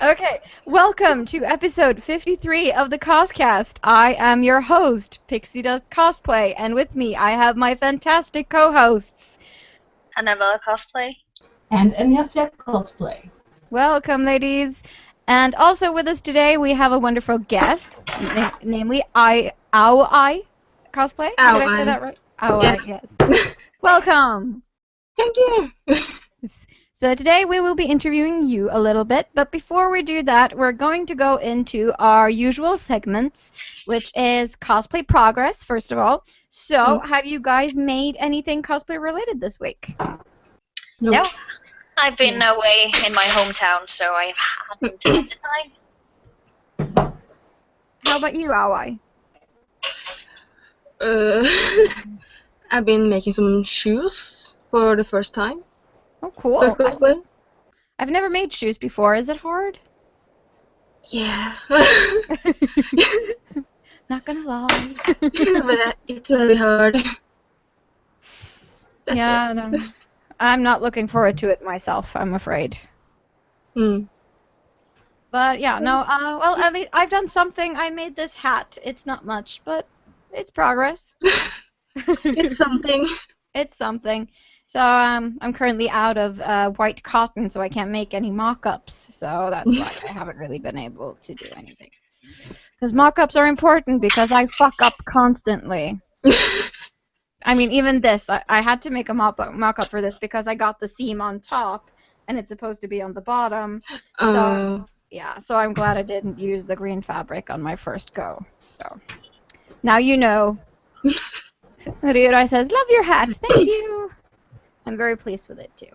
Okay, welcome to episode 53 of the CosCast. I am your host, Pixiedust Cosplay, and with me I have my fantastic co-hosts. Annabella Cosplay. And Enyassia Cosplay. Welcome, ladies. And also with us today we have a wonderful guest, namely Ao Ai Cosplay. Did I say that right? Ao Ai, yes. Welcome. Thank you. So today we will be interviewing you a little bit, but before we do that, we're going to go into our usual segments, which is cosplay progress, first of all. So, have you guys made anything cosplay related this week? No. I've been away in my hometown, so I haven't had the time. How about you, Ao Ai? I've been making some shoes for the first time. Oh, cool. For cosplay. I've never made shoes before. Is it hard? Yeah. Not gonna lie. But it's very hard. That's yeah, it. no, I'm not looking forward to it myself, I'm afraid. But yeah, no, well, at least I've done something. I made this hat. It's not much, but it's progress. It's something. It's something. So I'm currently out of white cotton, so I can't make any mock-ups. So that's why I haven't really been able to do anything. Because mock-ups are important because I fuck up constantly. I mean, even this, I had to make a mock-up for this because I got the seam on top, and it's supposed to be on the bottom. So yeah, so I'm glad I didn't use the green fabric on my first go. So now you know. Ryurai says, "Love your hat, thank you." I'm very pleased with it too.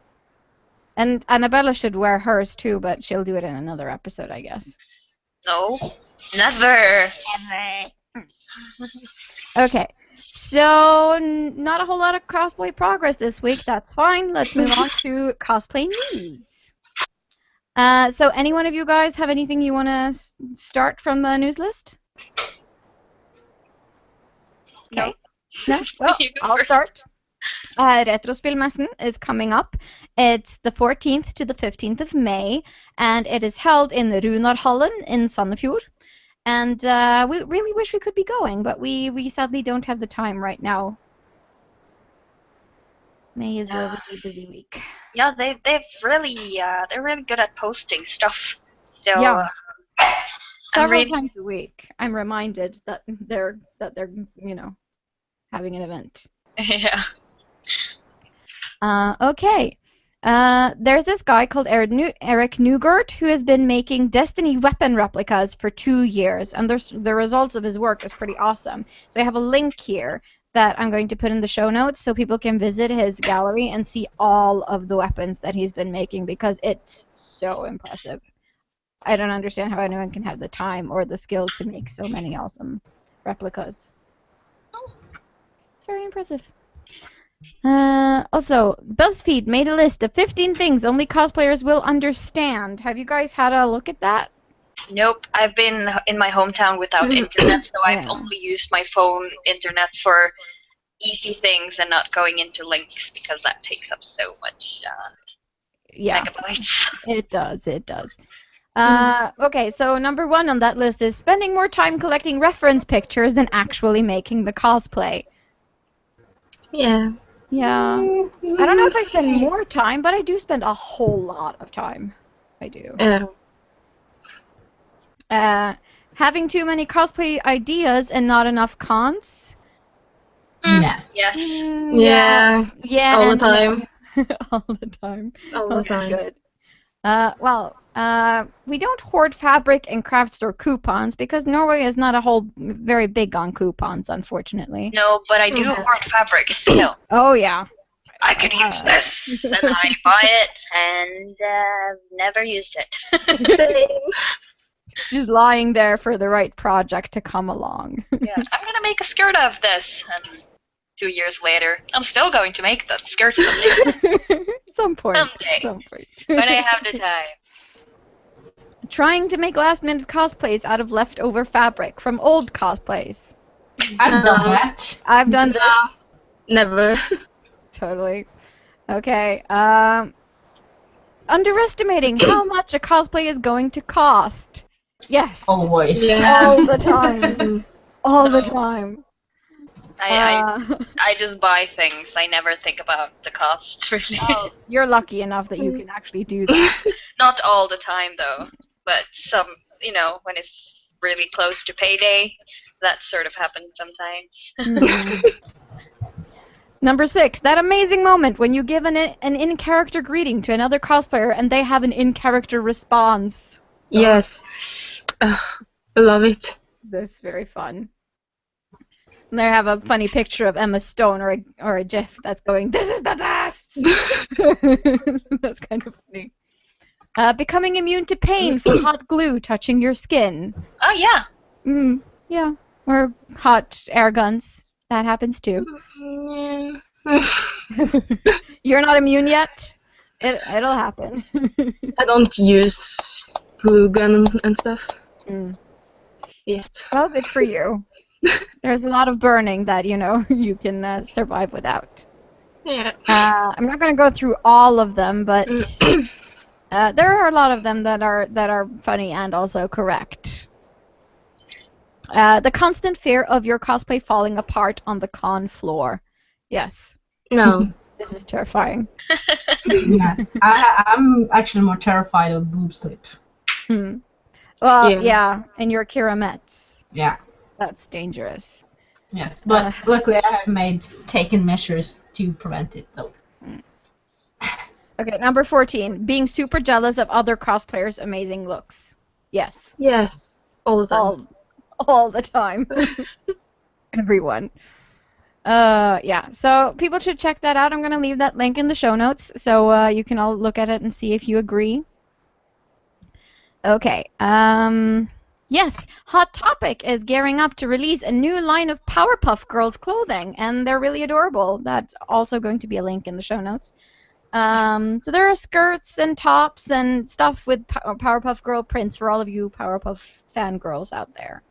And Annabella should wear hers too, but she'll do it in another episode, I guess. No, never. Okay, so not a whole lot of cosplay progress this week. That's fine. Let's move on to cosplay news. So any one of you guys have anything you want to start from the news list? Okay. No? Well, I'll start. Retrospillmessen is coming up. It's the 14th to the 15th of May, and it is held in Runarhallen in Sandefjord. And we really wish we could be going, but we sadly don't have the time right now. May is a really busy week. Yeah, they're really good at posting stuff. So Yeah. Several really times a week, I'm reminded that they're having an event. Yeah. Okay. There's this guy called Eric Newgard who has been making Destiny weapon replicas for 2 years, and the results of his work is pretty awesome. So I have a link here that I'm going to put in the show notes so people can visit his gallery and see all of the weapons that he's been making because it's so impressive. I don't understand how anyone can have the time or the skill to make so many awesome replicas. It's very impressive. Also, Buzzfeed made a list of 15 things only cosplayers will understand. Have you guys had a look at that? Nope, I've been in my hometown without internet, so I've only used my phone internet for easy things and not going into links because that takes up so much megabytes. It does. Okay, so number 1 on that list is spending more time collecting reference pictures than actually making the cosplay. Yeah. Yeah. I don't know if I spend more time, but I do spend a whole lot of time. I do. Having too many cosplay ideas and not enough cons? Yeah. Yes. Yeah. All the time. All the time. All the time. Good. We don't hoard fabric and craft store coupons because Norway is not very big on coupons, unfortunately. No, but I do hoard fabric still. Oh, yeah. I could use this, and I buy it, and never used it. Just lying there for the right project to come along. Yeah, I'm gonna make a skirt of this, and 2 years later, I'm still going to make that skirt someday. Some point. Someday. When I have the time. Trying to make last-minute cosplays out of leftover fabric from old cosplays. I've done that. I've done that. Never. Totally. Okay. Underestimating how much a cosplay is going to cost. Yes. Always. Yeah. All the time. All the time. I just buy things. I never think about the cost, really. Oh, you're lucky enough that you can actually do that. Not all the time, though. But some, when it's really close to payday, that sort of happens sometimes. Number 6, that amazing moment when you give an in-character greeting to another cosplayer and they have an in-character response. Yes. I love it. That's very fun. And they have a funny picture of Emma Stone or a GIF that's going, "This is the best!" That's kind of funny. Becoming immune to pain from hot glue touching your skin. Oh, yeah. Yeah. Or hot air guns. That happens too. Yeah. You're not immune yet? It'll happen. I don't use glue gun and stuff yet. Well, good for you. There's a lot of burning that, you can survive without. Yeah. I'm not going to go through all of them, but there are a lot of them that are funny and also correct. The constant fear of your cosplay falling apart on the con floor. Yes. No. This is terrifying. Yeah. I'm actually more terrified of boob slip. Well, yeah, and your Kira Metz. Yeah. That's dangerous. Yes, but luckily I have taken measures to prevent it, though. Okay, number 14. Being super jealous of other cosplayers' amazing looks. Yes. Yes. All the time. All the time. Everyone. Yeah, so people should check that out. I'm going to leave that link in the show notes so you can all look at it and see if you agree. Okay. Yes, Hot Topic is gearing up to release a new line of PowerPuff Girls clothing, and they're really adorable. That's also going to be a link in the show notes. So there are skirts and tops and stuff with Powerpuff Girl prints for all of you Powerpuff fangirls out there.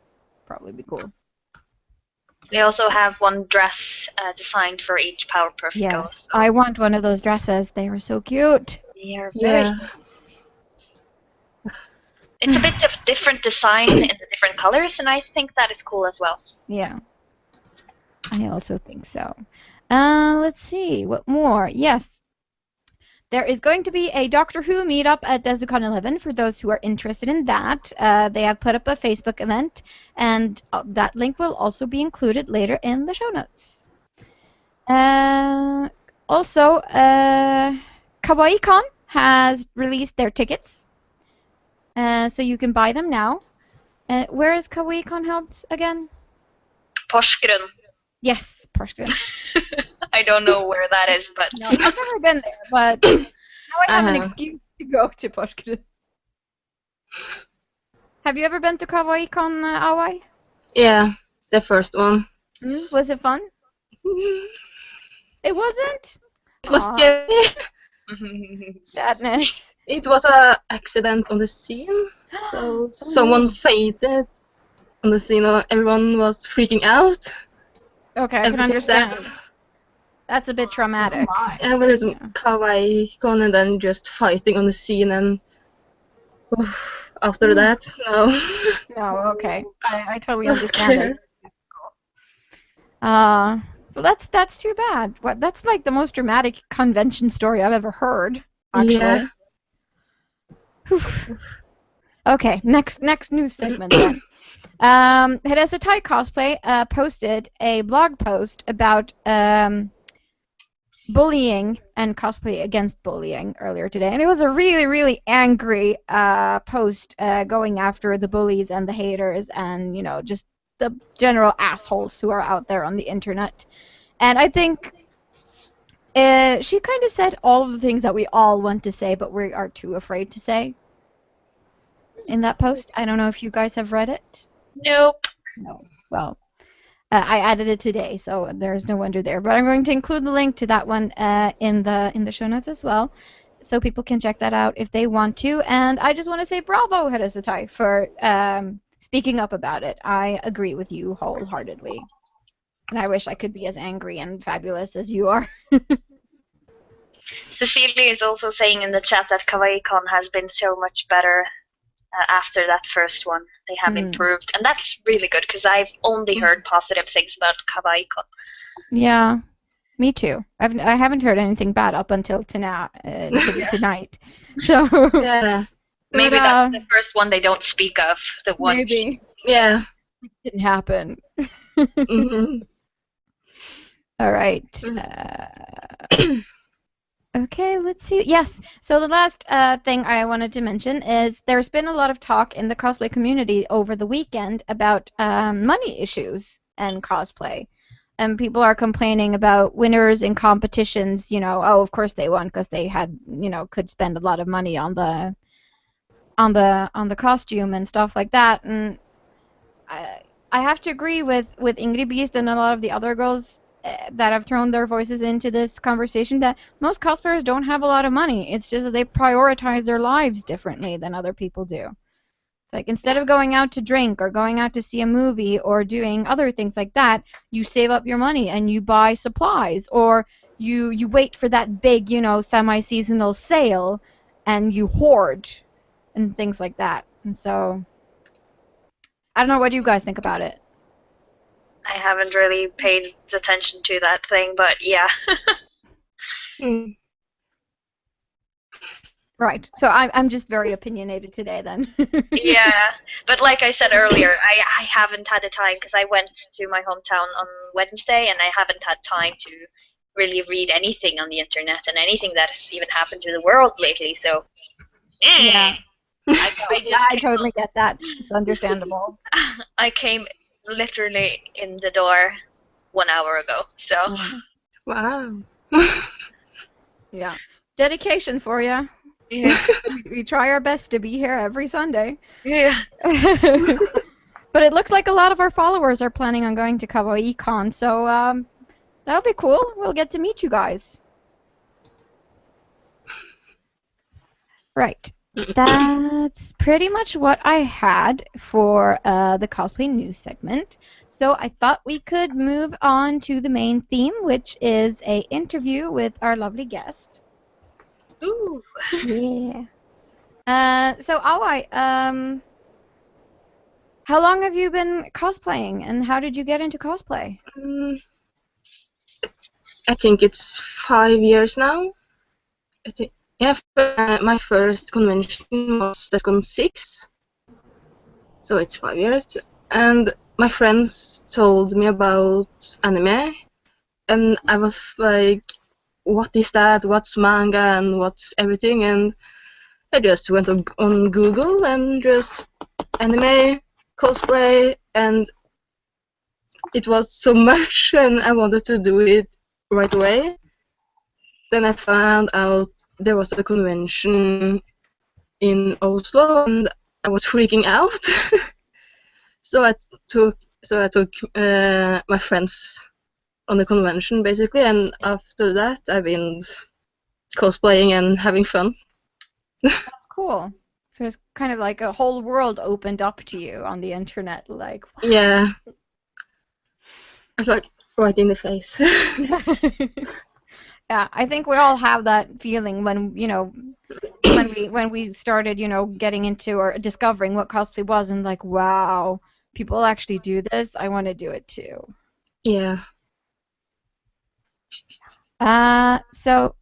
Probably be cool. They also have one dress designed for each Powerpuff Girl. Yes, I want one of those dresses. They are so cute. They are very It's a bit of different design in the different colors, and I think that is cool as well. Yeah. I also think so. Let's see. What more? Yes. There is going to be a Doctor Who meetup at Desucon 11 for those who are interested in that. They have put up a Facebook event, and that link will also be included later in the show notes. Also, Kawaiicon has released their tickets, so you can buy them now. Where is Kawaiicon held again? Porsgrunn. Yes, Porsgrunn. I don't know where that is, but... No, I've never been there, but now I have an excuse to go to Porsgrunn. Have you ever been to Kawaiicon, Ao Ai? Yeah, the first one. Was it fun? It wasn't? It was scary. Sadness. It was an accident on the scene, so someone fainted on the scene and everyone was freaking out. Okay, I can understand. That's a bit traumatic. Oh And when it's Kawaiicon and then just fighting on the scene and after that, no. No, okay. I totally I was understand it. Well, that's too bad. That's like the most dramatic convention story I've ever heard, actually. Yeah. Okay, next news segment then. Heresetai Cosplay posted a blog post about bullying and cosplay against bullying earlier today, and it was a really, really angry post going after the bullies and the haters and, just the general assholes who are out there on the internet. And I think she kind of said all of the things that we all want to say, but we are too afraid to say in that post. I don't know if you guys have read it. Nope. No. Well, I added it today, so there's no wonder there. But I'm going to include the link to that one in the show notes as well, so people can check that out if they want to. And I just want to say bravo, Heresetai, for speaking up about it. I agree with you wholeheartedly. And I wish I could be as angry and fabulous as you are. Cecilia is also saying in the chat that Kawaiicon has been so much better after that first one. They have improved, and that's really good because I've only heard positive things about Kawaiicon. Yeah, me too. I haven't heard anything bad up until tonight. So Yeah. Maybe that's the first one they don't speak of. The one. maybe. Yeah. Didn't happen. Mm-hmm. All right. Okay, let's see. Yes. So the last thing I wanted to mention is there's been a lot of talk in the cosplay community over the weekend about money issues and cosplay. And people are complaining about winners in competitions, of course they won because they had, could spend a lot of money on the costume and stuff like that. And I have to agree with Ingrid Beast and a lot of the other girls that have thrown their voices into this conversation that most cosplayers don't have a lot of money. It's just that they prioritize their lives differently than other people do. It's like instead of going out to drink or going out to see a movie or doing other things like that, you save up your money and you buy supplies, or you wait for that big, semi-seasonal sale and you hoard and things like that. And so I don't know, what do you guys think about it? I haven't really paid attention to that thing, but yeah. Right. So I'm just very opinionated today then. Yeah, but like I said earlier, I haven't had the time because I went to my hometown on Wednesday and I haven't had time to really read anything on the internet and anything that has even happened to the world lately. So yeah. I I totally get that. It's understandable. I came literally in the door 1 hour ago. So Wow. Yeah. Dedication for you. yeah. We try our best to be here every Sunday. Yeah. But it looks like a lot of our followers are planning on going to Kawaiicon, so that'll be cool. We'll get to meet you guys. Right. That's pretty much what I had for the cosplay news segment. So I thought we could move on to the main theme, which is a interview with our lovely guest. Ooh. Yeah. So Ao Ai, how long have you been cosplaying, and how did you get into cosplay? I think it's 5 years now. Yeah, my first convention was Desucon 6, so it's 5 years. And my friends told me about anime, and I was like, what is that? What's manga and what's everything? And I just went on Google and just anime, cosplay, and it was so much, and I wanted to do it right away. Then I found out there was a convention in Oslo, and I was freaking out. So I took my friends on the convention basically, and after that I've been cosplaying and having fun. That's cool. So it's kind of like a whole world opened up to you on the internet, like. Wow. Yeah. It's like right in the face. Yeah, I think we all have that feeling when when we started, getting into or discovering what cosplay was, and like, wow, people actually do this. I want to do it too. Yeah. So,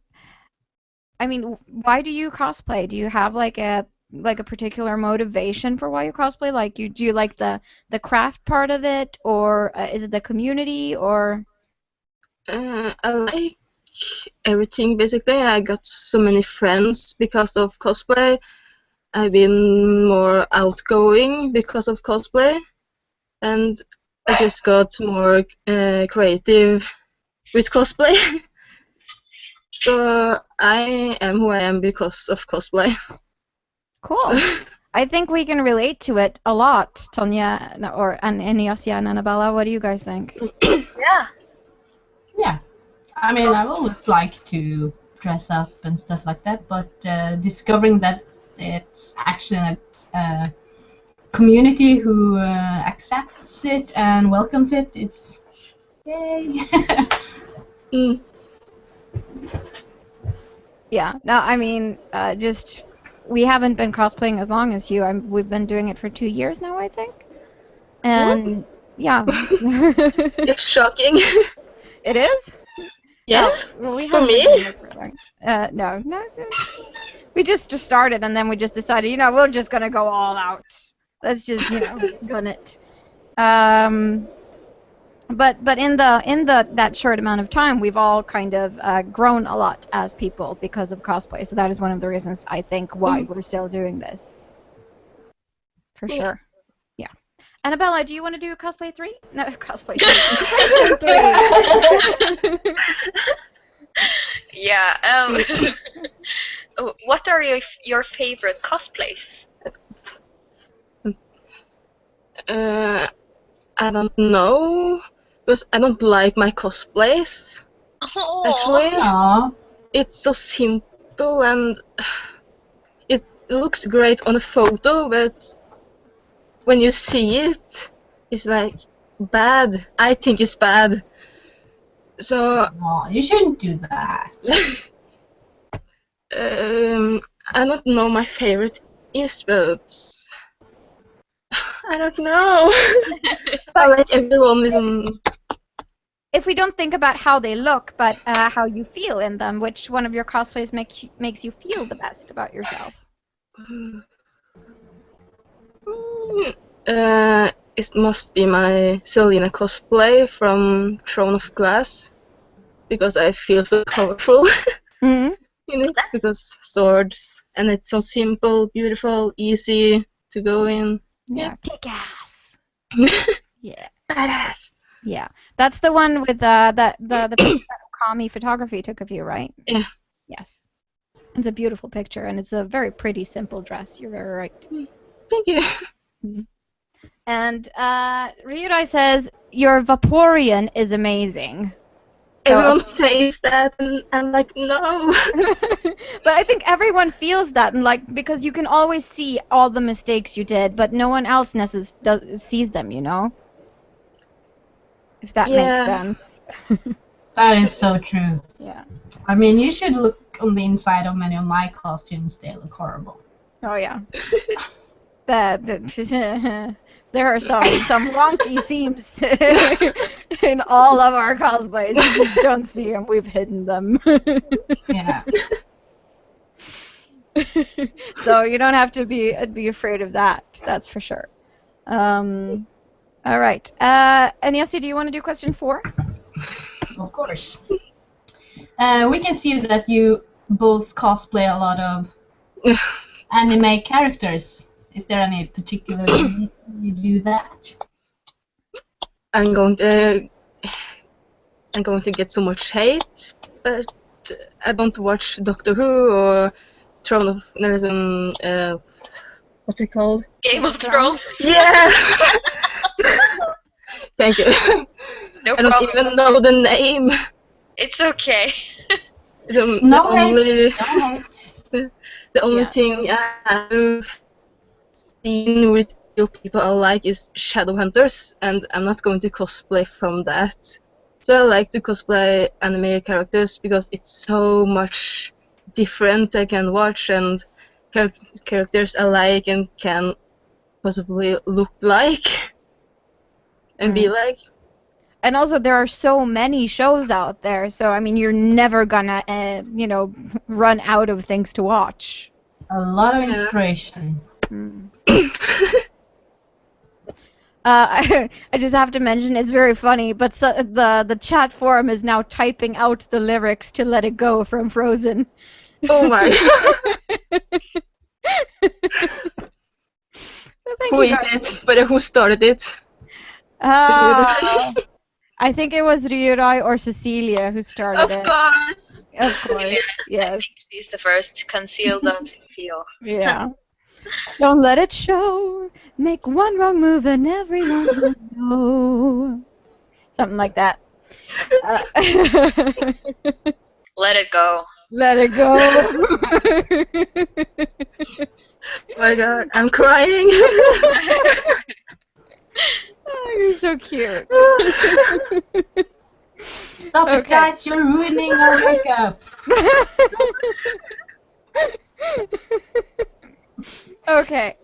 I mean, why do you cosplay? Do you have like a particular motivation for why you cosplay? Like, do you like the craft part of it, or is it the community, or? I like everything basically. I got so many friends because of cosplay. I've been more outgoing because of cosplay, and I just got more creative with cosplay. So I am who I am because of cosplay. Cool. I think we can relate to it a lot, Tonya and Enyassia and Annabella. What do you guys think? Yeah. Yeah. I mean, I've always liked to dress up and stuff like that, but discovering that it's actually a community who accepts it and welcomes it, it's yay. Yeah. No, I mean, just we haven't been cosplaying as long as you. We've been doing it for 2 years now, I think. And yeah. It's shocking. It is? Yeah, Oh, well, we for haven't me. been doing it for long. No. We just started, and then we just decided, we're just gonna go all out. Let's just, gun it. But in that short amount of time, we've all kind of grown a lot as people because of cosplay. So that is one of the reasons I think why we're still doing this. For sure. Yeah. Annabella, do you want to do cosplay 3? No, cosplay 3. Yeah. What are your favorite cosplays? I don't know, because I don't like my cosplays. Actually, it's so simple and it looks great on a photo, but when you see it, it's like bad. I think it's bad. So you shouldn't do that. I don't know my favorite is, but I don't know. I like everyone. If we don't think about how they look, but how you feel in them, which one of your cosplays makes you feel the best about yourself? It must be my Selena cosplay from Throne of Glass, because I feel so powerful in it, because swords, and it's so simple, beautiful, easy to go in. Yeah, kick ass. Yeah. Badass. Yeah, that's the one with the picture that Kami Photography took of you, right? Yeah. Yes. It's a beautiful picture, and it's a very pretty, simple dress. You're very right. Thank you. Mm-hmm. And Ryudai says, your Vaporeon is amazing. So, everyone says that, and I'm like, no. But I think everyone feels that, and because you can always see all the mistakes you did, but no one else sees them, If that makes sense. That is so true. Yeah. I mean, you should look on the inside of many of my costumes. They look horrible. Oh yeah. There are some wonky seams in all of our cosplays. You just don't see them. We've hidden them. Yeah. So you don't have to be afraid of that. That's for sure. All right. Enyassia, do you want to do question 4? Of course. We can see that you both cosplay a lot of anime characters. Is there any particular reason you do that? I'm going to get so much hate, but I don't watch Doctor Who or Throne of what's it called? Game of Thrones. Yeah. Thank you. No I don't problem. even know the name. It's okay. The only thing I've seen with real people I like is Shadowhunters, and I'm not going to cosplay from that. So I like to cosplay anime characters because it's so much different I can watch, and characters I like and can possibly look like and be like. And also, there are so many shows out there, so I mean, you're never gonna, run out of things to watch. A lot of inspiration. I just have to mention, it's very funny, but the chat forum is now typing out the lyrics to "Let It Go" from Frozen. Oh my! Who is it? But who started it? I think it was Ryudai or Cecilia who started it. Of course! Of course, yes. I think she's the first. Conceal, don't feel. Yeah. Don't let it show. Make one wrong move and everyone will know. Something like that. Let it go. Let it go. Oh my god, I'm crying. Oh, you're so cute. Stop it, guys! You're ruining our makeup. Okay.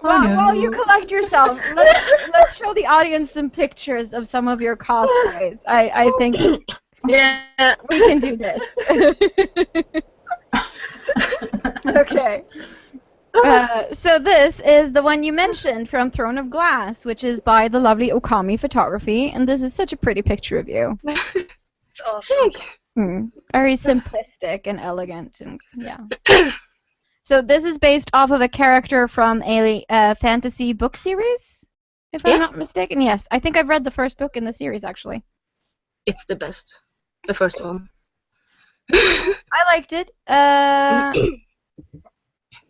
While you collect yourself, let's show the audience some pictures of some of your cosplays. I think we can do this. Okay. So this is the one you mentioned from Throne of Glass, which is by the lovely Okami Photography, and this is such a pretty picture of you. It's awesome. Very simplistic and elegant, and yeah. So this is based off of a character from a fantasy book series, if I'm not mistaken. Yes, I think I've read the first book in the series, actually. It's the best. The first one. I liked it.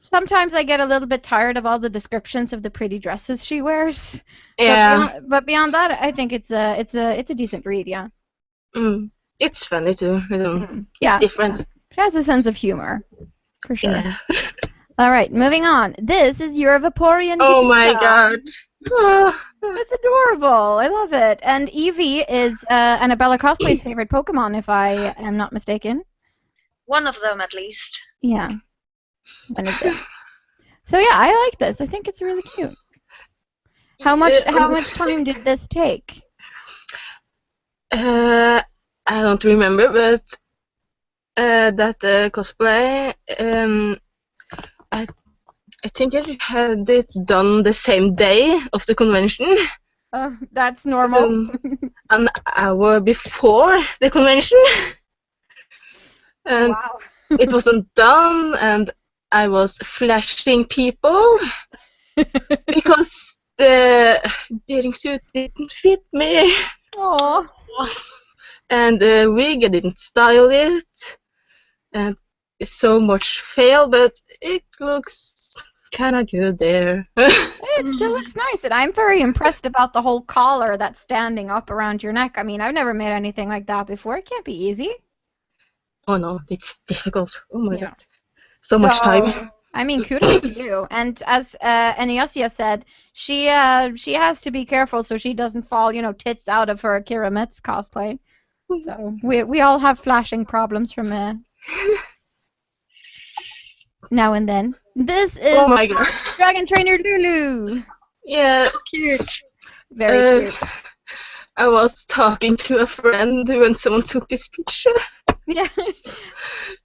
Sometimes I get a little bit tired of all the descriptions of the pretty dresses she wears. Yeah. But beyond that, I think it's a decent read. Yeah. It's funny too. It's different. She has a sense of humor, for sure. Yeah. All right, moving on. This is your Vaporeon. Oh my god. That's adorable. I love it. And Eevee is Annabella Cosplay's favorite Pokemon, if I am not mistaken. One of them, at least. Yeah. One of them. So yeah, I like this. I think it's really cute. How much time did this take? I don't remember, but that cosplay, I think I had it done the same day of the convention. That's normal. An hour before the convention. And wow. It wasn't done, and I was flashing people because the bathing suit didn't fit me. Aww. And the wig, I didn't style it. And it's so much fail, but it looks kind of good there. It still looks nice, and I'm very impressed about the whole collar that's standing up around your neck. I mean, I've never made anything like that before. It can't be easy. Oh no, it's difficult. Oh my god. So much time. I mean, kudos to you. And as Enyassia said, she has to be careful so she doesn't fall, tits out of her Akira Metz cosplay. So we all have flashing problems from now and then. This is oh my god. Dragon Trainer Lulu. Yeah. Cute. Very cute. I was talking to a friend when someone took this picture. Yeah.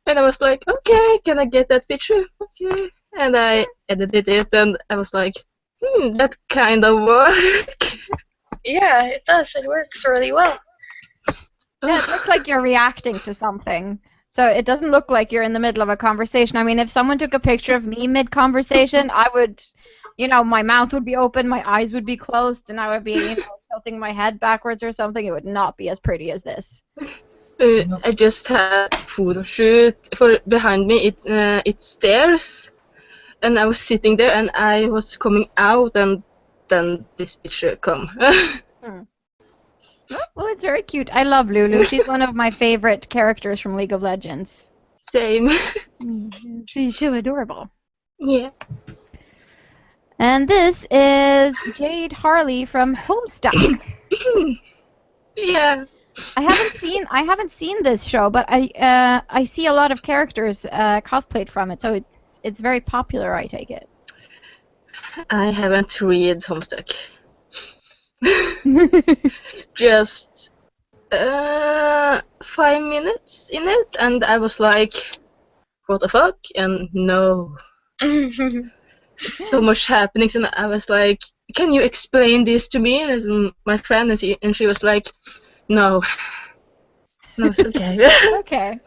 And I was like, okay, can I get that picture? Okay. And I edited it, and I was like, that kind of work. Yeah, it does. It works really well. Yeah, it looks like you're reacting to something. So it doesn't look like you're in the middle of a conversation. I mean, if someone took a picture of me mid-conversation, I would, my mouth would be open, my eyes would be closed, and I would be, tilting my head backwards or something. It would not be as pretty as this. I just had a photo shoot for behind me. It's stairs, and I was sitting there, and I was coming out, and then this picture come. Well, it's very cute. I love Lulu. She's one of my favorite characters from League of Legends. Same. She's so adorable. Yeah. And this is Jade Harley from Homestuck. Yeah. I haven't seen this show, but I see a lot of characters cosplayed from it, so it's very popular. I take it. I haven't read Homestuck. Just 5 minutes in it, and I was like, what the fuck? And no. So much happening, and I was like, can you explain this to me? And my friend, and she was like, no. And I was okay. Okay.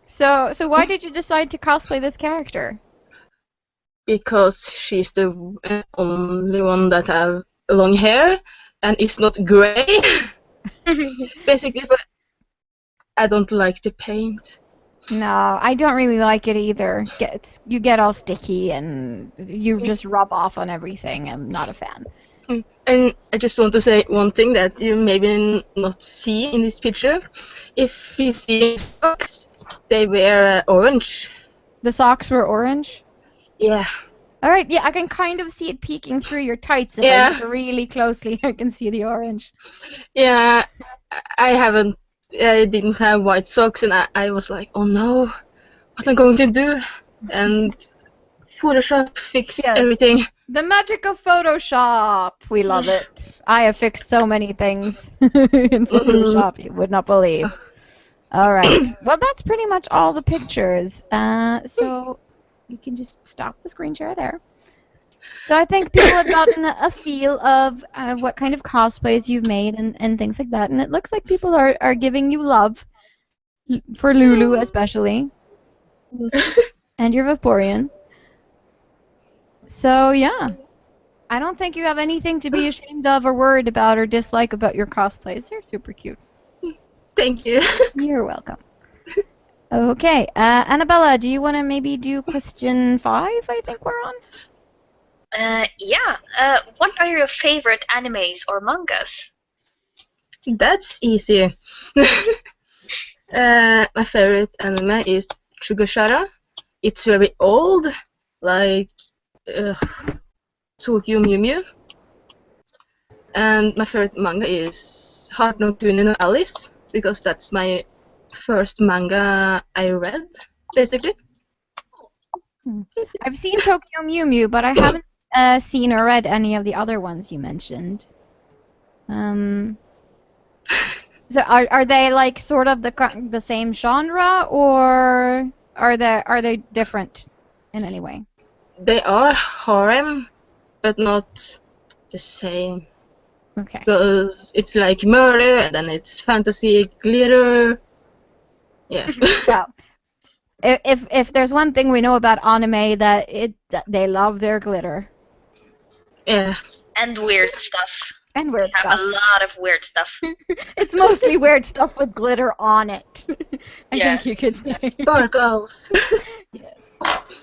So why did you decide to cosplay this character? Because she's the only one that have long hair, and it's not gray. Basically, but I don't like to paint. No, I don't really like it either. You get all sticky and you just rub off on everything. I'm not a fan. And I just want to say one thing that you maybe not see in this picture. If you see socks, they wear orange. The socks were orange? Yeah. All right, yeah, I can kind of see it peeking through your tights. If I look really closely, I can see the orange. Yeah, I didn't have white socks, and I was like, oh no, what I'm going to do? And Photoshop fixed everything. The magic of Photoshop. We love it. I have fixed so many things in Photoshop you would not believe. All right. Well, that's pretty much all the pictures. So you can just stop the screen share there. So I think people have gotten a feel of what kind of cosplays you've made and things like that. And it looks like people are giving you love, for Lulu especially. And you're Vaporeon. So yeah. I don't think you have anything to be ashamed of or worried about or dislike about your cosplays. They're super cute. Thank you. You're welcome. Okay. Annabella, do you want to maybe do question 5, I think we're on? Yeah. What are your favorite animes or mangas? That's easy. My favorite anime is Shugashara. It's very old, like Tokyo Mew Mew. And my favorite manga is Heart No Tune no Alice, because that's my first manga I read, basically. I've seen Tokyo Mew Mew, but I haven't seen or read any of the other ones you mentioned. So are they like sort of the same genre, or are they different in any way? They are harem, but not the same. Okay. Because it's like murder, and then it's fantasy, glitter. Yeah. Well, if there's one thing we know about anime, that they love their glitter. Yeah. And weird stuff. And weird stuff. Have a lot of weird stuff. It's mostly weird stuff with glitter on it. I think you could say. Sparkles. Yes.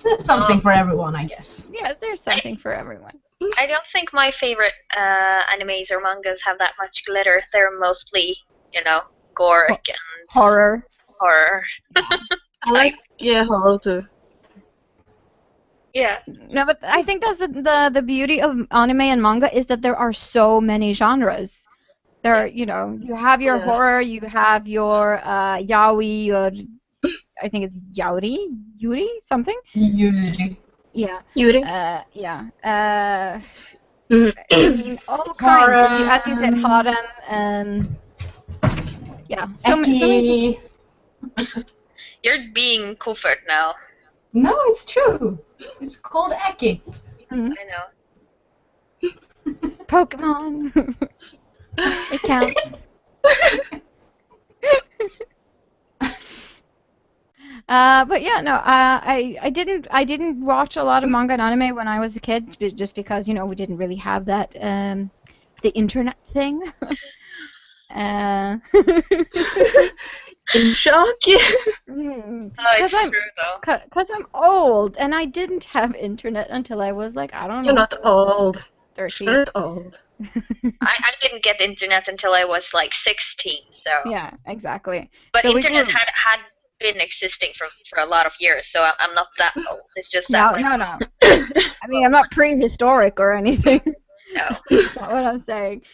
There's something for everyone, I guess. Yes, there's something for everyone. I don't think my favorite animes or mangas have that much glitter. They're mostly, goric and horror. I like horror too. Yeah. No, but I think that's the beauty of anime and manga is that there are so many genres. There, you have your horror, you have your yaoi, your I think it's yuri, something. Yuri. Yeah. Yuri. Yeah. I mean, all kinds. As you said, harem. Yeah. So many. You're being Kufert now. No, it's true. It's called Eki. I know. Pokemon. It counts. But yeah, no, I didn't watch a lot of manga and anime when I was a kid, just because we didn't really have that the internet thing. In shock. It's true though. Because I'm old and I didn't have internet until I was like, I don't know. You're not old. 13. You're not old. I didn't get internet until I was like 16. So. Yeah, exactly. But so internet had been existing for a lot of years, so I'm not that old. It's just that. No. I mean, I'm not prehistoric or anything. No. That's not what I'm saying.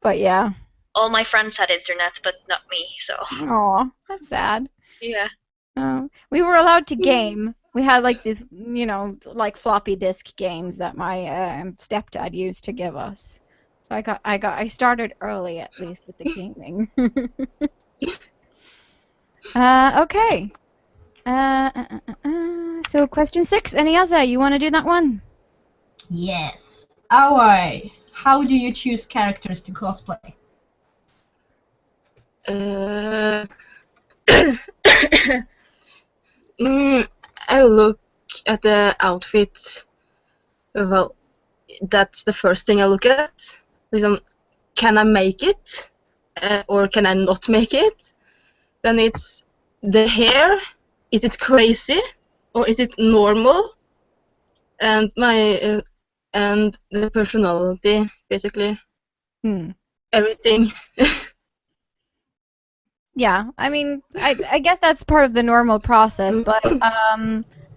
But yeah. All my friends had internet, but not me, so. Aw, that's sad. Yeah. We were allowed to game. We had like this, like floppy disk games that my stepdad used to give us. So I started early, at least, with the gaming. Okay. So question 6, Enyassia, you want to do that one? Yes. Ao Ai, how do you choose characters to cosplay? I look at the outfit. Well, that's the first thing I look at. Can I make it? Or can I not make it? Then it's the hair. Is it crazy? Or is it normal? And and the personality, basically. Everything. Yeah, I mean, I guess that's part of the normal process, but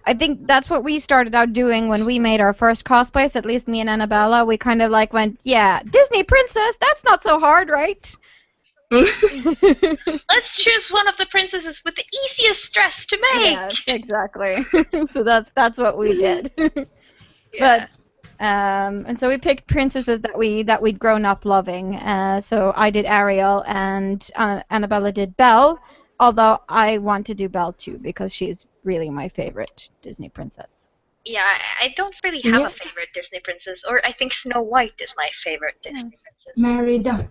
I think that's what we started out doing when we made our first cosplays, at least me and Annabella. We kind of like went, yeah, Disney princess, that's not so hard, right? Let's choose one of the princesses with the easiest dress to make. Yes, exactly. So that's what we did. Yeah. But and so we picked princesses that we'd grown up loving. So I did Ariel, and Annabella did Belle. Although I want to do Belle too because she's really my favorite Disney princess. Yeah, I don't really have a favorite Disney princess, or I think Snow White is my favorite Disney princess.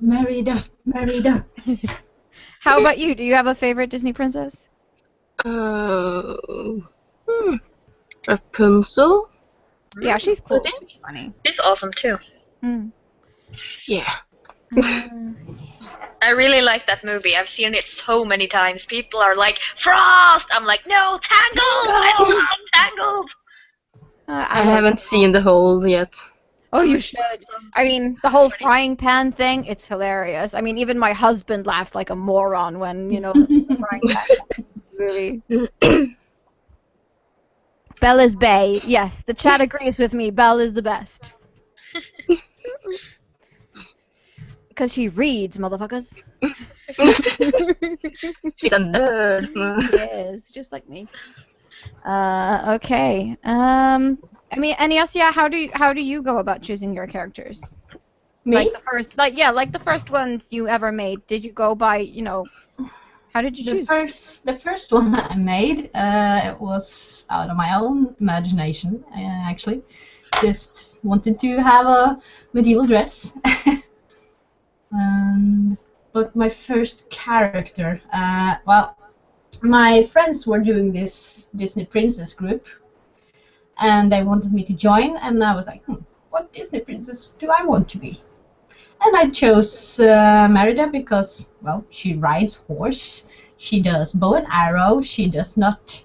Merida. How about you? Do you have a favorite Disney princess? Rapunzel. Yeah, she's cool. I think. She's funny. She's awesome too. Yeah. I really like that movie. I've seen it so many times. People are like, Frost! I'm like, no, Tangled! I love Tangled! I haven't seen the whole yet. Oh, you should. I mean, the whole frying pan thing, it's hilarious. I mean, even my husband laughs like a moron when, the frying pan movie. Belle is bae. Yes, the chat agrees with me. Belle is the best. Because she reads, motherfuckers. She's a nerd. Yes, just like me. Okay. I mean, Enyassia, how do you go about choosing your characters? Me? Like the first ones you ever made. Did you go by, how did you choose? The first one I made, it was out of my own imagination, actually. Just wanted to have a medieval dress. But my first character, well, my friends were doing this Disney princess group, and they wanted me to join, and I was like, what Disney princess do I want to be? And I chose Merida because, well, she rides horse, she does bow and arrow, she does not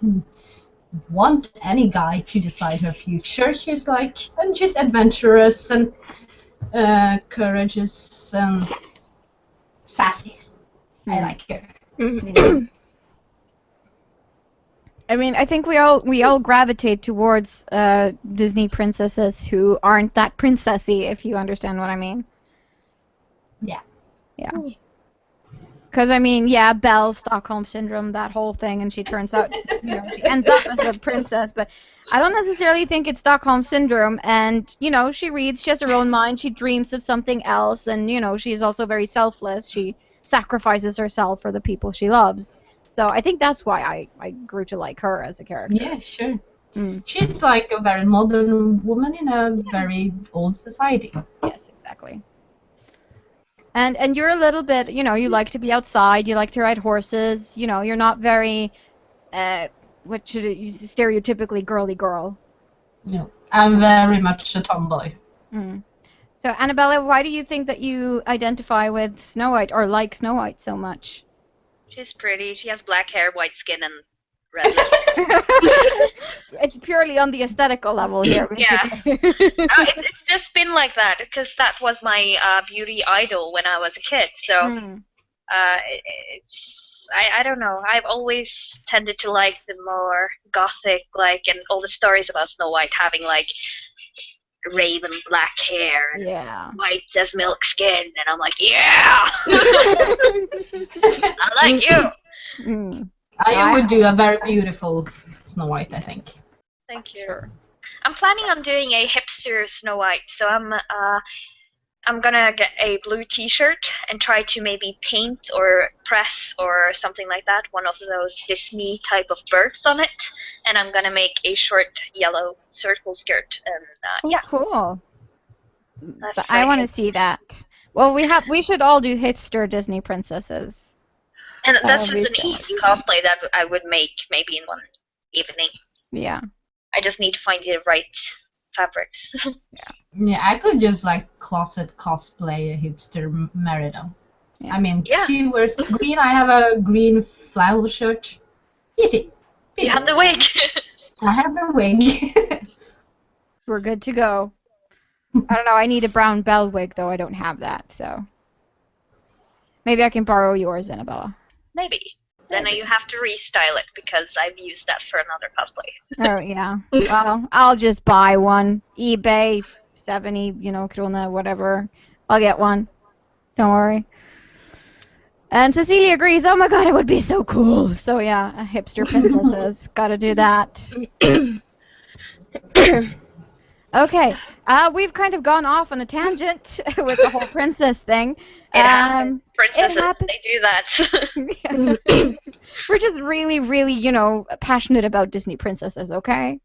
want any guy to decide her future. She's adventurous and courageous and sassy. I like her. I mean, I think we all gravitate towards Disney princesses who aren't that princessy, if you understand what I mean. Yeah. Yeah. Because, I mean, yeah, Belle, Stockholm Syndrome, that whole thing, and she turns out, she ends up as a princess, but I don't necessarily think it's Stockholm Syndrome, and, she reads, she has her own mind, she dreams of something else, and, she's also very selfless, she sacrifices herself for the people she loves. So I think that's why I grew to like her as a character. Yeah, sure. She's like a very modern woman in a very old society. Yes, exactly. And you're a little bit, you like to be outside, you like to ride horses, you're not very, stereotypically girly girl. No, I'm very much a tomboy. So, Annabella, why do you think that you identify with Snow White, or like Snow White so much? She's pretty, she has black hair, white skin, and red lips. It's purely on the aesthetical level here, basically. Yeah. It's just been like that, because that was my beauty idol when I was a kid, so I don't know, I've always tended to like the more gothic, and all the stories about Snow White having, raven black hair and white as milk skin, and I'm like, yeah! I like you! I would do a very beautiful Snow White, I think. Thank you. Sure. I'm planning on doing a hipster Snow White, so I'm gonna get a blue t-shirt and try to maybe paint or press or something like that, one of those Disney type of birds on it, and I'm gonna make a short yellow circle skirt, and yeah. Cool. I want to see that. Well, we should all do hipster Disney princesses. And that's just an easy cosplay that I would make maybe in one evening. Yeah. I just need to find the right fabrics. Yeah, I could just closet cosplay a hipster Merida. Yeah. I mean, she wears green, I have a green flannel shirt. Easy. You have the wig. I have the wig. We're good to go. I don't know, I need a brown Belle wig, though I don't have that, so. Maybe I can borrow yours, Annabella. Maybe. Then you have to restyle it because I've used that for another cosplay. Oh yeah. Well, I'll just buy one. eBay, 70, krona, whatever. I'll get one. Don't worry. And Cecilia agrees. Oh my god, it would be so cool. So yeah, a hipster princesses. Gotta do that. Okay. We've kind of gone off on a tangent with the whole princess thing. It happens. Princesses, it happens. they do that. Yeah. We're just really, really, passionate about Disney princesses, okay?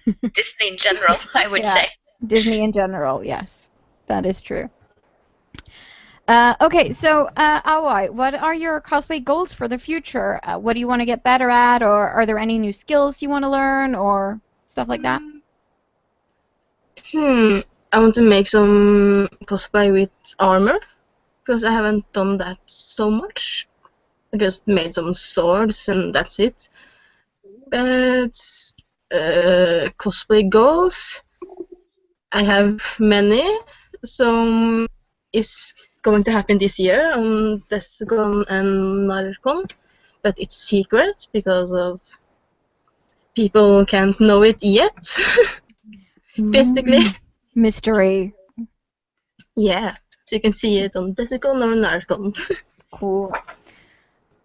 Disney in general, I would say. Disney in general, yes. That is true. Okay, so Ao Ai, what are your cosplay goals for the future? What do you want to get better at, or are there any new skills you want to learn, or stuff like that? I want to make some cosplay with armor, because I haven't done that so much. I just made some swords and that's it. But cosplay goals, I have many. Some is going to happen this year on Desucon and Runarhallen, but it's secret because of people can't know it yet. Basically. Mystery. Yeah, so you can see it on Desucon or Runarhallen. Cool.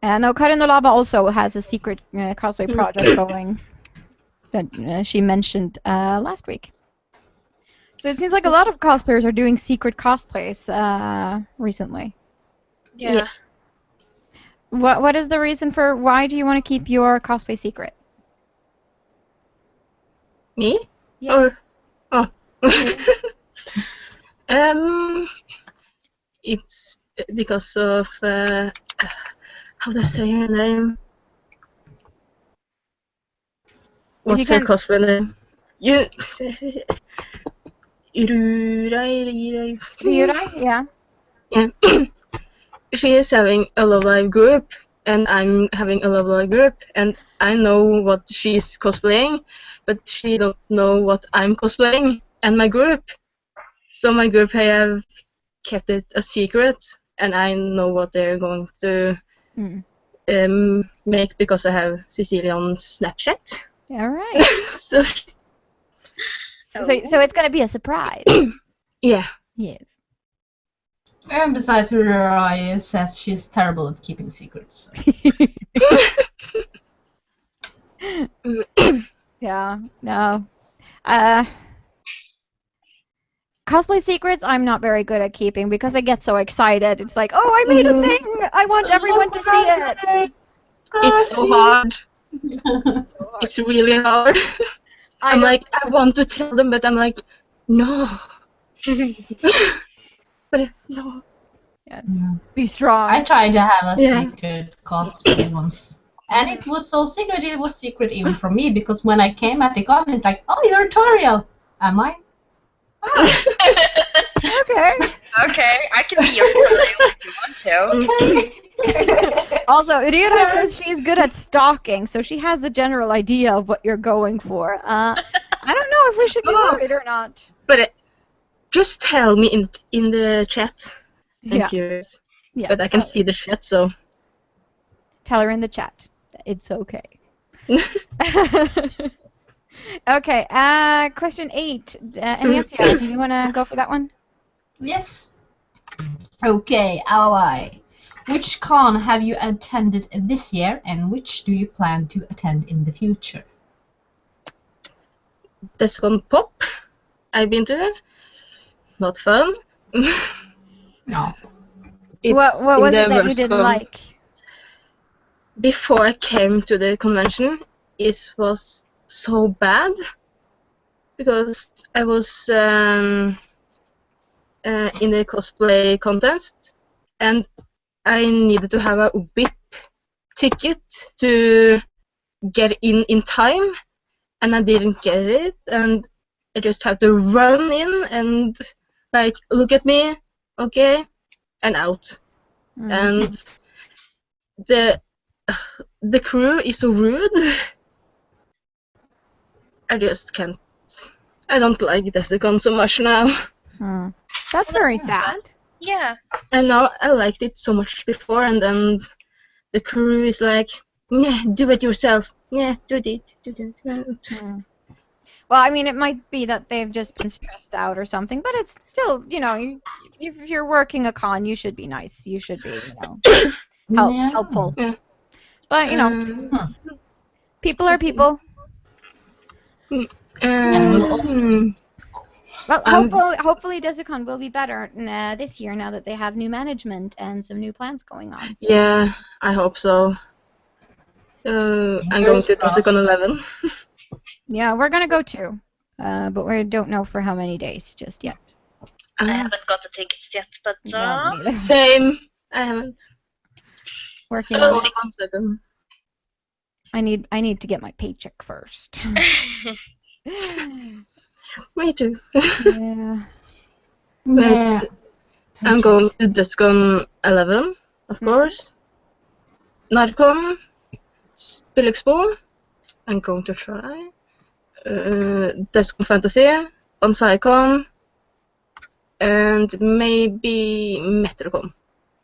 No, Karin Olava also has a secret cosplay project going that she mentioned last week. So it seems like a lot of cosplayers are doing secret cosplays recently. Yeah. What is the reason for why do you want to keep your cosplay secret? Me? Yeah. Or it's because of how do I say her name? What's her cosplay name? Ryurai? Yeah. Yeah. She is having a Love Live group, and I'm having a Love Live group, and I know what she's cosplaying, but she don't know what I'm cosplaying and my group. So my group have kept it a secret, and I know what they're going to make because I have Cecilia on Snapchat. All right. So it's gonna be a surprise. Yeah. Yes. And besides, Rurai says she's terrible at keeping secrets. Yeah. No. Cosplay secrets, I'm not very good at keeping because I get so excited. It's like, oh, I made a thing! I want everyone to see it! It's so hard. It's really hard. I'm like, I want to tell them, but I'm like, no. But no. Yes. Be strong. I tried to have a secret cosplay once. And it was so secret, it was secret even from me, because when I came at the con, it's like, oh, you're Toriel! Am I? Okay. Okay, I can be your Toriel if you want to. Also, Ryura says she's good at stalking, so she has the general idea of what you're going for. I don't know if we should be worried or not. But just tell me in the chat. I'm curious. Yeah, but I can see the chat, so... Tell her in the chat. It's okay. Okay, question 8. Enyassia, do you want to go for that one? Yes. Okay, Ao Ai. Which con have you attended this year, and which do you plan to attend in the future? Desucon Pop, I've been to. Not fun. No. What was it that you didn't like? Before I came to the convention, it was so bad because I was in the cosplay contest and I needed to have a VIP ticket to get in time, and I didn't get it, and I just had to run in and like, look at me, okay, and out. And the crew is so rude. I just can't. I don't like Desucon so much now. That's very sad. Yeah. And now I liked it so much before, and then the crew is like, yeah, do it yourself. Yeah, do it. Well, I mean, it might be that they've just been stressed out or something, but it's still, if you're working a con, you should be nice. You should be, helpful. Yeah. But, people are people. Well, hopefully Desucon will be better this year now that they have new management and some new plans going on. So. Yeah, I hope so. I'm going to Desucon 11. Yeah, we're going to go too, but we don't know for how many days just yet. I haven't got the tickets yet, but... Same. I haven't. Working on it. 1 second. I need to get my paycheck first. Me too. Yeah. But I'm going to Desucon 11, of course. Narcon, Spillexpo, I'm going to try. Desucon Fantasy, Onsicon, and maybe Metrocon.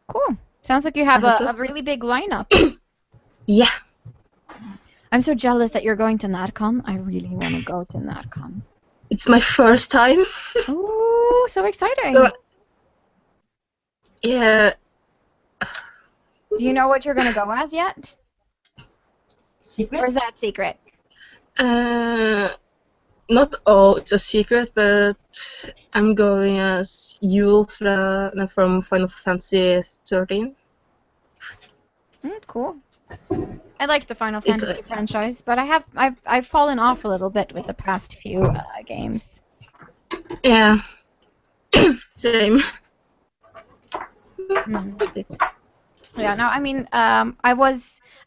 Cool. Sounds like you have a really big lineup. Yeah. I'm so jealous that you're going to NatCon. I really want to go to NatCon. It's my first time. Ooh, so exciting. So, yeah. Do you know what you're going to go as yet? Secret? Or is that secret? Not all, it's a secret, but I'm going as Yule from Final Fantasy 13. Cool. I like the Final Fantasy franchise, but I've fallen off a little bit with the past few games. Yeah. Same. That's it. Yeah, no, I mean, I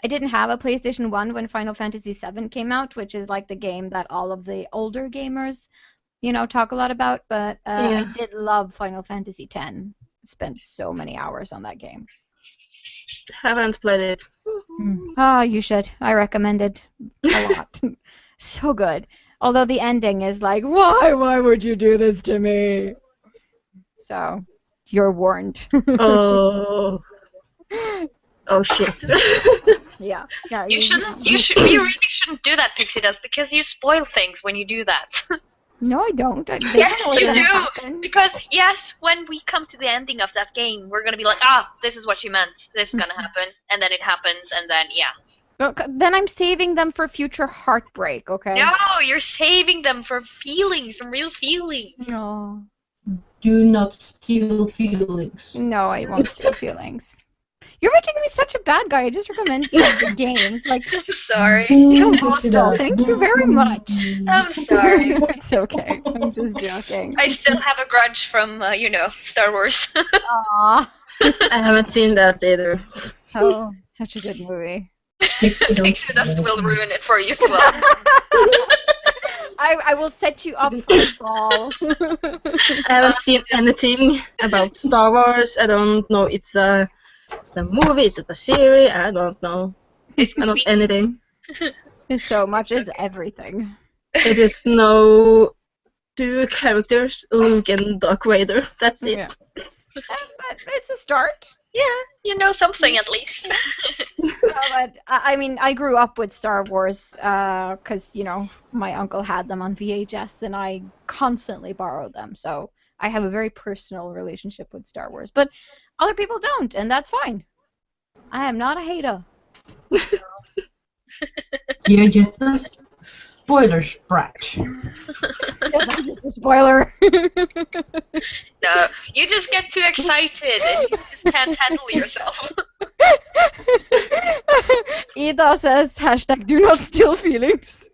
didn't have a PlayStation 1 when Final Fantasy 7 came out, which is like the game that all of the older gamers, talk a lot about, but I did love Final Fantasy 10. Spent so many hours on that game. Haven't played it. Oh, you should. I recommend it a lot. So good. Although the ending is like, why would you do this to me? So, you're warned. Oh shit. Yeah. You really shouldn't do that, Pixiedust, because you spoil things when you do that. No, I don't. Yes, you do. Because when we come to the ending of that game, we're gonna be like, this is what she meant. This is gonna happen, and then it happens, and then Then I'm saving them for future heartbreak. Okay. No, you're saving them for feelings, from real feelings. No. Do not steal feelings. No, I won't steal feelings. You're making me such a bad guy. I just recommend the games. Like, sorry. So hostile. Thank you very much. I'm sorry. It's okay. I'm just joking. I still have a grudge from, Star Wars. Aww. I haven't seen that either. Oh, such a good movie. Pixiedust will ruin it for you as well. I will set you up for a fall. I haven't seen anything about Star Wars. I don't know it's a movie, it's a series, I don't know. It's not anything. It's so much, it's everything. It is no 2 characters, Luke and Darth Vader. That's it. Yeah. But it's a start. Yeah, you know something at least. But, I mean, I grew up with Star Wars because, my uncle had them on VHS and I constantly borrowed them. So I have a very personal relationship with Star Wars. But other people don't, and that's fine. I am not a hater. You're just a spoiler sprat. Yes, I'm just a spoiler. No, you just get too excited and you just can't handle yourself. Ida says, #do not steal feelings.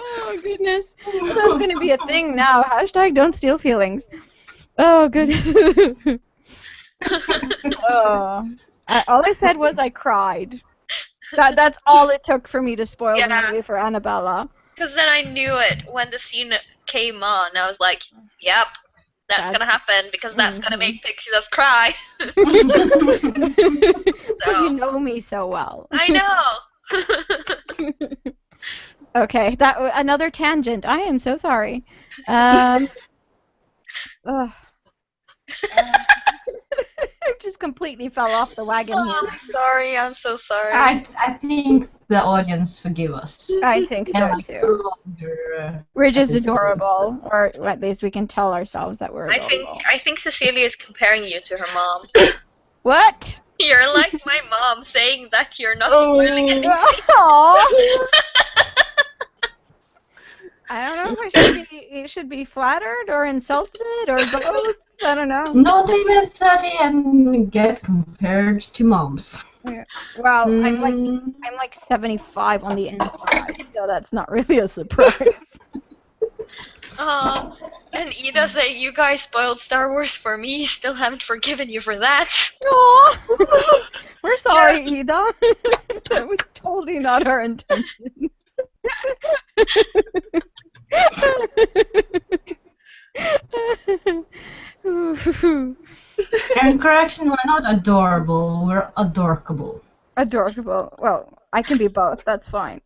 Oh, goodness. That's going to be a thing now. #don't steal feelings. Oh, goodness. All I said was I cried. That's all it took for me to spoil the movie for Annabella. Because then I knew it when the scene came on. I was like, yep, that's going to happen because that's going to make Pixiedust cry. Because you know me so well. I know. Okay, another tangent. I am so sorry. Ugh. Just completely fell off the wagon here. I'm sorry. I'm so sorry. I think the audience forgive us. I think so And too. longer We're just episodes. adorable, or at least we can tell ourselves that we're adorable. I think Cecilia is comparing you to her mom. What? You're like my mom, saying that you're not spoiling anything. Aw. I don't know if I should be flattered or insulted or both. I don't know. Not even 30 and get compared to moms. Yeah. Well, I'm like 75 on the inside, so that's not really a surprise. And Ida say you guys spoiled Star Wars for me. Still haven't forgiven you for that. Aw. We're sorry, Ida. That was totally not our intention. And correction, we're not adorable, we're adorkable. Adorable. Well, I can be both. That's fine.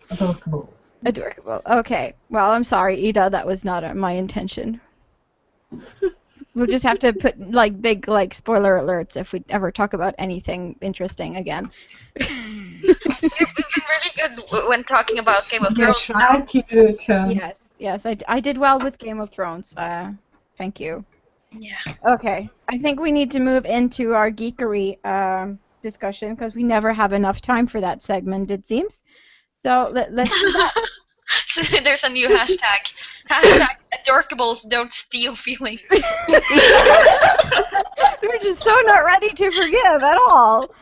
Adorkable. Adorable. Okay. Well, I'm sorry, Ida. That was not my intention. We'll just have to put big spoiler alerts if we ever talk about anything interesting again. We've been really good when talking about Game of Thrones. Try to Yes. I did well with Game of Thrones. Thank you. Yeah. Okay. I think we need to move into our geekery discussion because we never have enough time for that segment, it seems. So let's do that. So there's a new hashtag. Hashtag adorkables don't steal feelings. We're just so not ready to forgive at all.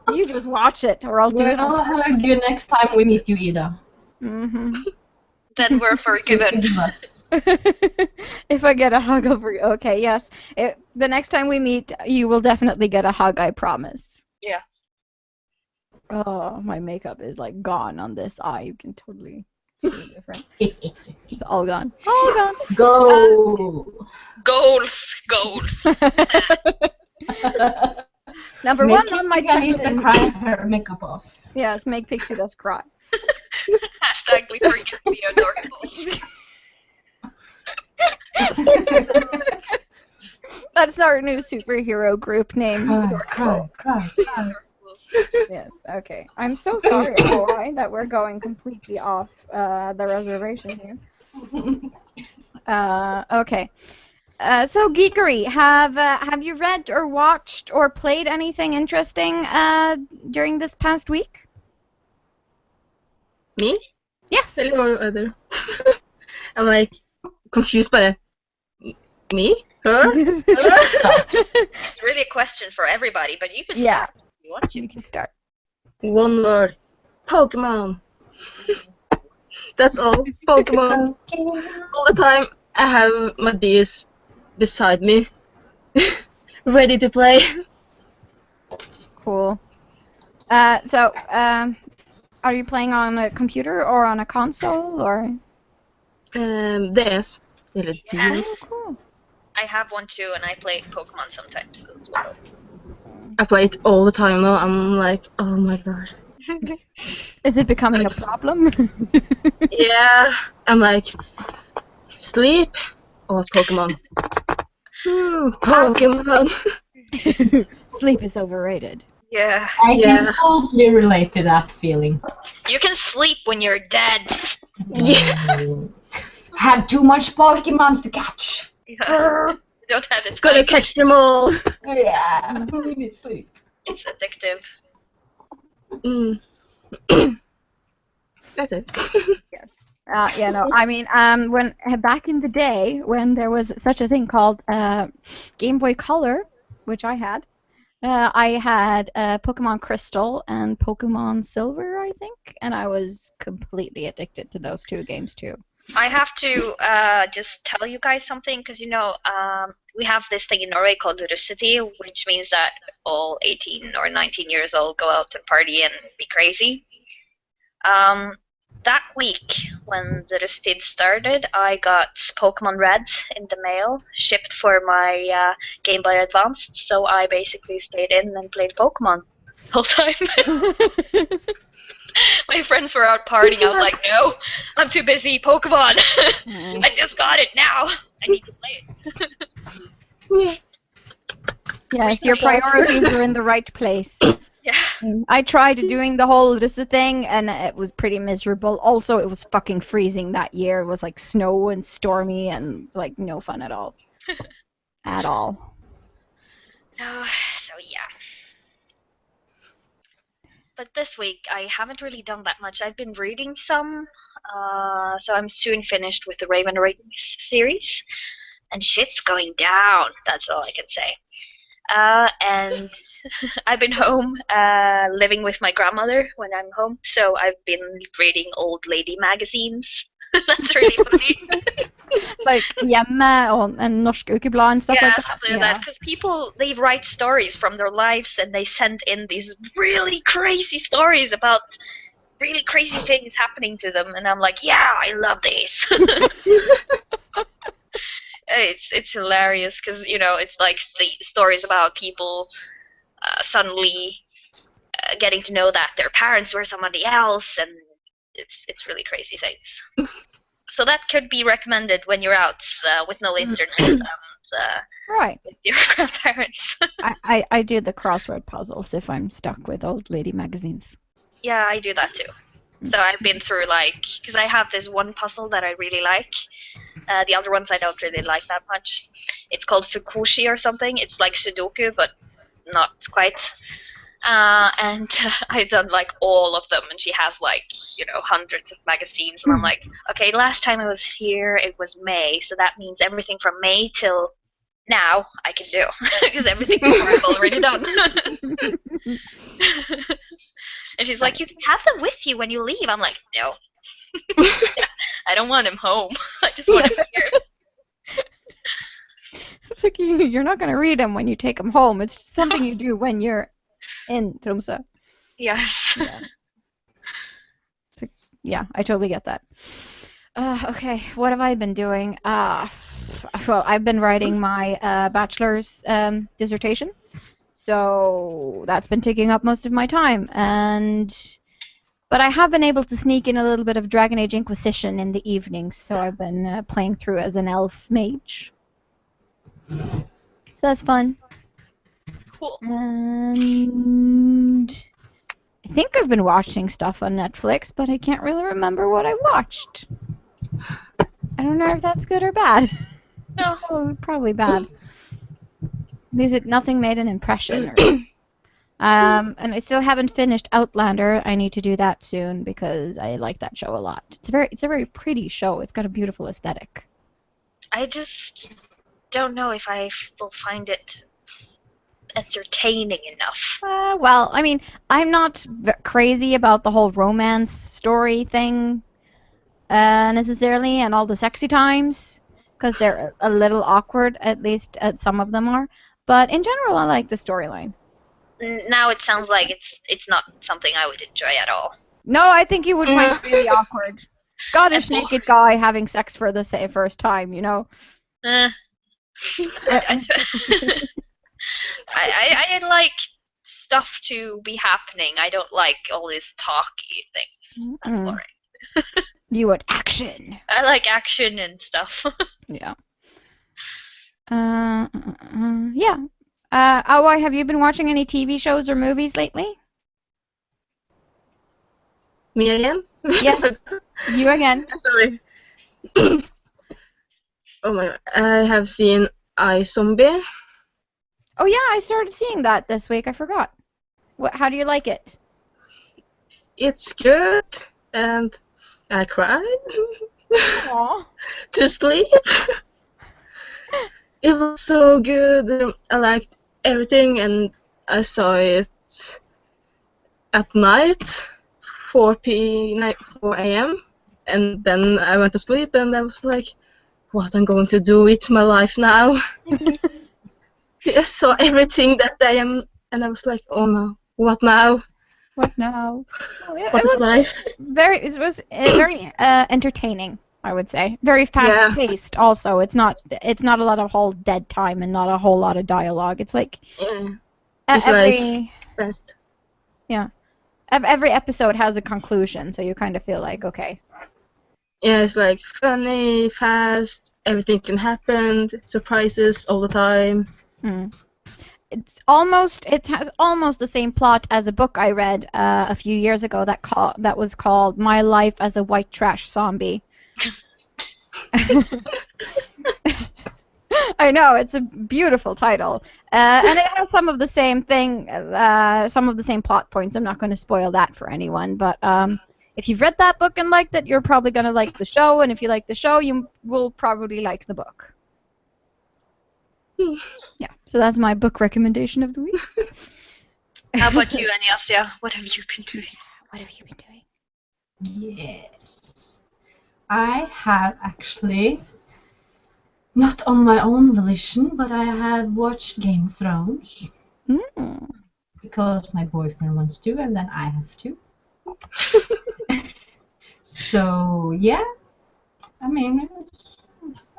You just watch it, or I'll do it. We'll hug you next time we meet you, Ida. Mm-hmm. Then we're forgiven. Forgive us. If I get a hug over you. Okay, yes. The next time we meet, you will definitely get a hug, I promise. Yeah. Oh, my makeup is gone on this eye. You can totally see the difference. It's all gone. All gone. Go! Goals. Number one on my checklist. checklist. Cry her makeup off. Yes, make Pixiedust cry. Hashtag we forgive the adorkables. That's our new superhero group name. Cry. Yes, okay. I'm so sorry, Ao Ai, that we're going completely off the reservation here. Okay. So geekery, have you read or watched or played anything interesting during this past week? Me? Yes. Or other? I'm confused by that. Me? Her? It's really a question for everybody, but you can start if you want to. You can start. One word. Pokemon. That's all. Pokemon. All the time I have my DS beside me. Ready to play. Cool. So, are you playing on a computer or on a console or? DS. Eller DS. Oh, cool. I have one too, and I play Pokemon sometimes as well. I play it all the time now. I'm like, oh my god. Is it becoming a problem? Yeah. I'm like, sleep or Pokemon. Pokemon. Sleep is overrated. Yeah. I can totally relate to that feeling. You can sleep when you're dead. Yeah. Have too much Pokemons to catch. Yeah. You don't have it. Gotta catch them all. Yeah. We need sleep. It's addictive. That's it. Yes. Yeah, no, I mean, when back in the day when there was such a thing called Game Boy Color, which I had Pokemon Crystal and Pokemon Silver, I think, and I was completely addicted to those two games too. I have to just tell you guys something, because we have this thing in Norway called Heresetai, which means that all 18 or 19 years old go out and party and be crazy. That week, when the Heresetai started, I got Pokemon Red in the mail, shipped for my Game Boy Advanced, so I basically stayed in and played Pokemon the whole time. My friends were out partying. I was like, no, I'm too busy. Pokemon. I just got it now. I need to play it. Yeah. Yes, your priorities are in the right place. Yeah. I tried doing the whole Russa thing, and it was pretty miserable. Also, it was fucking freezing that year. It was like snow and stormy, and like no fun at all. At all. No, so yeah. But this week I haven't really done that much. I've been reading some, so I'm soon finished with the Raven Rings series, and shit's going down. That's all I can say. And I've been home, living with my grandmother when I'm home, so I've been reading old lady magazines. That's really funny. Like Hjemme and Norsk Ukeblad and stuff like that. Something like that. Because people, they write stories from their lives and they send in these really crazy stories about really crazy things happening to them, and I'm like, yeah, I love these. It's hilarious because, you know, it's like the stories about people suddenly getting to know that their parents were somebody else, and it's really crazy things. So that could be recommended when you're out with no internet and right. with your grandparents. I do the crossword puzzles if I'm stuck with old lady magazines. Yeah, I do that too. So I've been through, like, because I have this one puzzle that I really like. The other ones I don't really like that much. It's called Fukushi or something. It's like Sudoku, but not quite. And I've done like all of them, and she has like, you know, hundreds of magazines, and I'm like, okay, last time I was here it was May, so that means everything from May till now I can do, because everything before I've already done. And she's like, you can have them with you when you leave. I'm like, no. I don't want him home. I just want him here. It's like you're not going to read them when you take them home. It's just something you do when you're in Tromsø. Yes. Yeah. So, yeah, I totally get that. Okay, what have I been doing? Well, I've been writing my bachelor's dissertation. So that's been taking up most of my time, but I have been able to sneak in a little bit of Dragon Age Inquisition in the evenings, so I've been playing through as an elf mage. So that's fun. Cool. And I think I've been watching stuff on Netflix, but I can't really remember what I watched. I don't know if that's good or bad. No. It's probably bad. Nothing made an impression. And I still haven't finished Outlander. I need to do that soon because I like that show a lot. It's a very pretty show. It's got a beautiful aesthetic. I just don't know if I will find it entertaining enough. Well, I mean, I'm not crazy about the whole romance story thing necessarily, and all the sexy times, because they're a little awkward, at least some of them are. But in general, I like the storyline. Now it sounds like it's not something I would enjoy at all. No, I think you would find it really awkward. Scottish naked guy having sex for the first time, you know. I like stuff to be happening. I don't like all these talky things. That's boring. You want action. I like action and stuff. Yeah. Yeah. Ao Ai, have you been watching any TV shows or movies lately? Me again? Yes. You again. Sorry. Oh my god. I have seen iZombie. Oh yeah, I started seeing that this week. I forgot. How do you like it? It's good, and I cried Aww. to sleep. It was so good. I liked everything, and I saw it at night, 4 a.m. And then I went to sleep, and I was like, what I'm going to do with my life now? I saw everything that I am, and I was like, oh no, what now? What now? What is life? It was very entertaining, I would say. Very fast paced. Also, it's not a lot of whole dead time and not a whole lot of dialogue. It's like it's like fast. Yeah. Every episode has a conclusion, so you kind of feel like, okay. Yeah, it's like funny, fast, everything can happen, surprises all the time. It has almost the same plot as a book I read a few years ago that was called My Life as a White Trash Zombie. I know, it's a beautiful title, and it has some of the same plot points. I'm not going to spoil that for anyone, but if you've read that book and liked it, you're probably going to like the show, and if you like the show, you will probably like the book. Yeah, so that's my book recommendation of the week. How about you, Enyassia? What have you been doing? Yes. I have actually, not on my own volition, but I have watched Game of Thrones. Because my boyfriend wants to, and then I have to. So, yeah. I mean,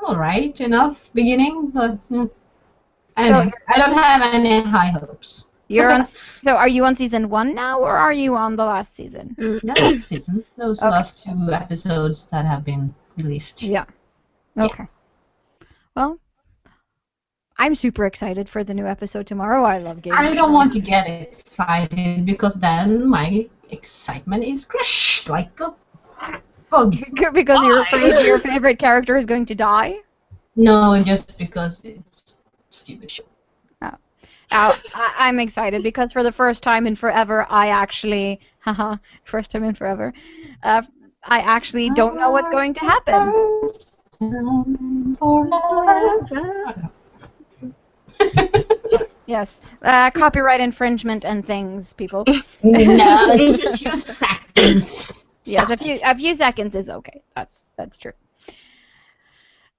alright enough beginning, but I don't have any high hopes. So are you on season 1 now, or are you on the last season? The last season. Those last 2 episodes that have been released. Yeah. Okay. Yeah. Well, I'm super excited for the new episode tomorrow. I love Game of Thrones. I don't want to get excited, because then my excitement is crushed like a bug. Because you're afraid your favorite character is going to die? No, just because it's a stupid show. I'm excited because for the first time in forever, I actually don't know what's going to happen. Yes, copyright infringement and things, people. No, it's a few seconds. Yes, a few seconds is okay. That's true.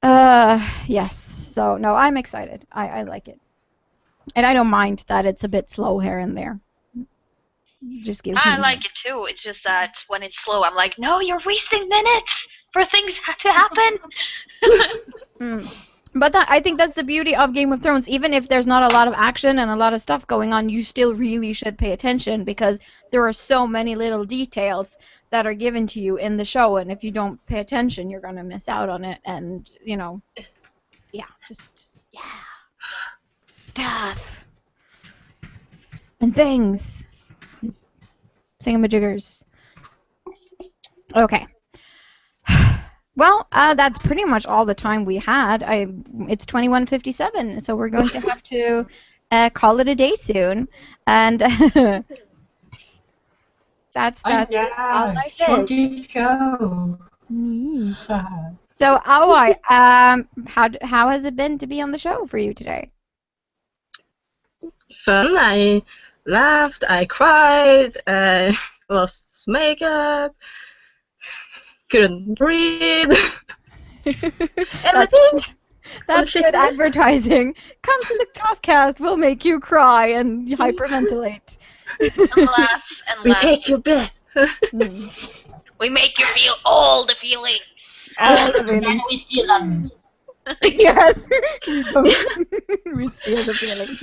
Yes. So no, I'm excited. I like it. And I don't mind that it's a bit slow here and there. Just gives I like it too. It's just that when it's slow, I'm like, no, you're wasting minutes for things to happen. But I think that's the beauty of Game of Thrones. Even if there's not a lot of action and a lot of stuff going on, you still really should pay attention because there are so many little details that are given to you in the show. And if you don't pay attention, you're going to miss out on it. And, stuff and things, thingamajiggers. Okay. Well, that's pretty much all the time we had. It's 21:57, so we're going to have to call it a day soon. And that's all I did. Show. So, Ao Ai, how has it been to be on the show for you today? Fun. I laughed, I cried, I lost makeup, couldn't breathe. Everything. That's good advertising. Come to the CosCast, we'll make you cry and hyperventilate. And laugh and We laugh. take your breath. We make you feel all the feelings. All the feelings. And we still love you. Yes. We steal the feelings.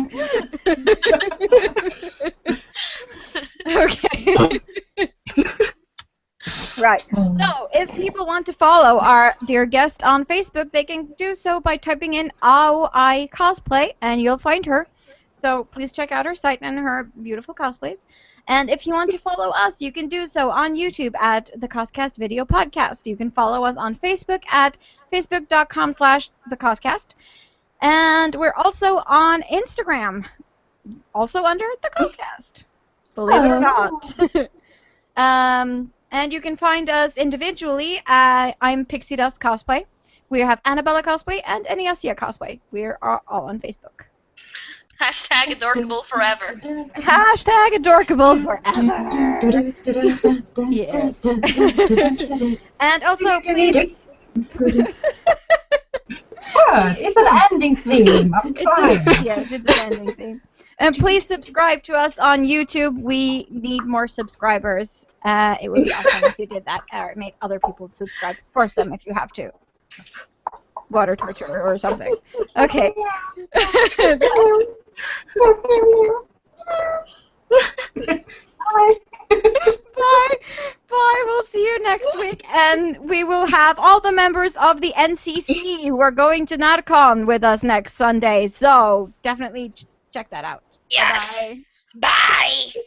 Okay. Right. So, if people want to follow our dear guest on Facebook, they can do so by typing in Ao Ai Cosplay, and you'll find her. So, please check out her site and her beautiful cosplays. And if you want to follow us, you can do so on YouTube at the CosCast Video Podcast. You can follow us on Facebook at facebook.com/thecoscast. And we're also on Instagram, also under the CosCast. Believe it or not. And you can find us individually. I'm Pixiedust Cosplay. We have Annabella Cosplay and Enyassia Cosplay. We are all on Facebook. Hashtag adorkable forever. Hashtag adorkable forever. Yes. And also, please. It's an ending theme. I'm trying. Yes, it's an ending theme. And please subscribe to us on YouTube. We need more subscribers. It would be awesome if you did that, or made other people subscribe. Force them if you have to. Water torture or something. Okay. Bye. Bye. We'll see you next week. And we will have all the members of the NCC who are going to NatCon with us next Sunday. So definitely check that out. Yes. Bye. Bye.